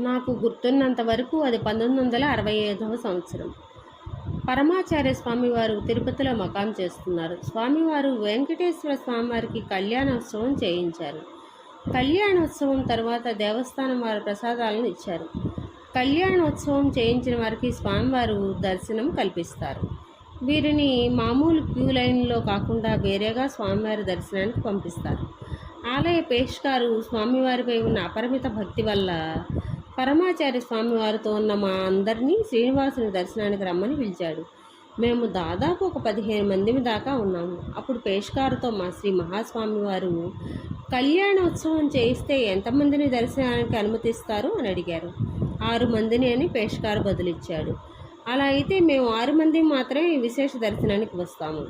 నాకు గుర్తున్నంత వరకు అది 1965వ సంవత్సరం. పరమాచార్య స్వామివారు తిరుపతిలో మకాం చేస్తున్నారు. స్వామివారు వెంకటేశ్వర స్వామివారికి కళ్యాణోత్సవం చేయించారు. కళ్యాణోత్సవం తర్వాత దేవస్థానం వారు ప్రసాదాలను ఇచ్చారు. కళ్యాణోత్సవం చేయించిన వారికి స్వామివారు దర్శనం కల్పిస్తారు. వీరిని మామూలు క్యూ లైన్లో కాకుండా వేరేగా స్వామివారి దర్శనానికి పంపిస్తారు. ఆలయ పేష్కారు స్వామివారిపై ఉన్న అపరిమిత భక్తి వల్ల పరమాచార్య స్వామివారితో ఉన్న మా అందరినీ శ్రీనివాసుని దర్శనానికి రమ్మని పిలిచాడు. మేము దాదాపు ఒక 15 మంది దాకా ఉన్నాము. అప్పుడు పేష్కారుతో మా శ్రీ మహాస్వామి వారు కళ్యాణోత్సవం చేయిస్తే ఎంతమందిని దర్శనానికి అనుమతిస్తారు అని అడిగారు. 6 మందిని అని పేష్కారు బదులిచ్చాడు. అలా అయితే మేము 6 మంది మాత్రమే విశేష దర్శనానికి వస్తాము.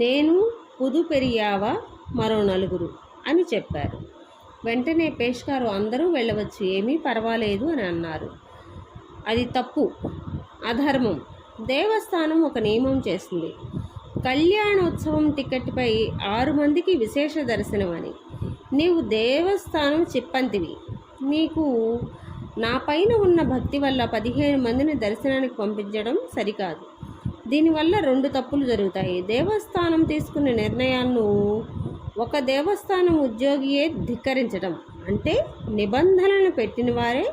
నేను, పుదు పెరియావ, మరో 4 అని చెప్పారు. వెంటనే పేష్కారు అందరూ వెళ్ళవచ్చు, ఏమీ పర్వాలేదు అని అన్నారు. అది తప్పు, అధర్మం. దేవస్థానం ఒక నియమం చేసింది. కళ్యాణోత్సవం టికెట్పై 6 మందికి విశేష దర్శనం అని. నీవు దేవస్థానం చిప్పంతివి. నీకు నా పైన ఉన్న భక్తి వల్ల 15 మందిని దర్శనానికి పంపించడం సరికాదు. దీనివల్ల 2 తప్పులు జరుగుతాయి. దేవస్థానం తీసుకునే నిర్ణయాలను ఒక దేవస్థానం ఉద్యోగియే ధిక్కరించడం, అంటే నిబంధనలను పెట్టిన వారే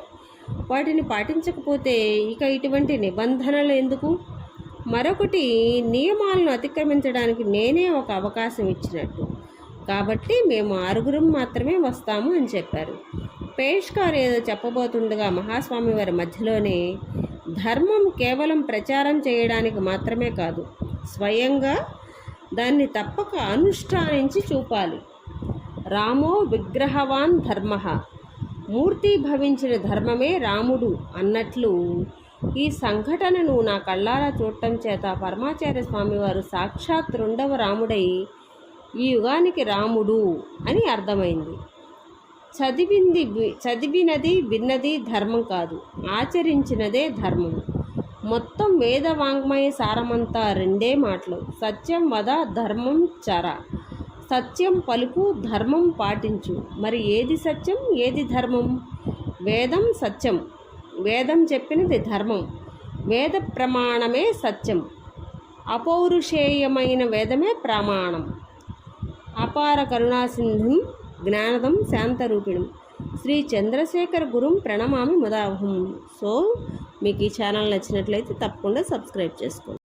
వాటిని పాటించకపోతే ఇక ఇటువంటి నిబంధనలు ఎందుకు? మరొకటి, నియమాలను అతిక్రమించడానికి నేనే ఒక అవకాశం ఇచ్చినట్టు. కాబట్టి మేము 6 మాత్రమే వస్తాము అని చెప్పారు. పేష్కార్ ఏదో చెప్పబోతుండగా మహాస్వామి వారి మధ్యలోనే, ధర్మం కేవలం ప్రచారం చేయడానికి మాత్రమే కాదు, స్వయంగా దాన్ని తప్పక అనుష్ఠానించి చూపాలి. రామో విగ్రహవాన్ ధర్మ, మూర్తి భవించిన ధర్మమే రాముడు అన్నట్లు ఈ సంఘటనను నా కళ్ళారా చూడటం చేత పరమాచార్య స్వామివారు సాక్షాత్ 2వ రాముడై ఈ యుగానికి రాముడు అని అర్థమైంది. చదివినది విన్నది ధర్మం కాదు, ఆచరించినదే ధర్మం. మొత్తం వేద వాంగ్మయ సారమంతా 2 మాటలు. సత్యం వద, ధర్మం చర. సత్యం పలుకు, ధర్మం పాటించు. మరి ఏది సత్యం, ఏది ధర్మం? వేదం సత్యం, వేదం చెప్పినది ధర్మం. వేద ప్రమాణమే సత్యం, అపౌరుషేయమైన వేదమే ప్రమాణం. అపార కరుణాసింధుం జ్ఞానదం శాంతరూపిణం శ్రీ చంద్రశేఖర గురుం ప్రణమామి ముదావహం. సో మీకు ఈ ఛానల్ నచ్చినట్లయితే తప్పకుండా సబ్స్క్రైబ్ చేసుకోండి.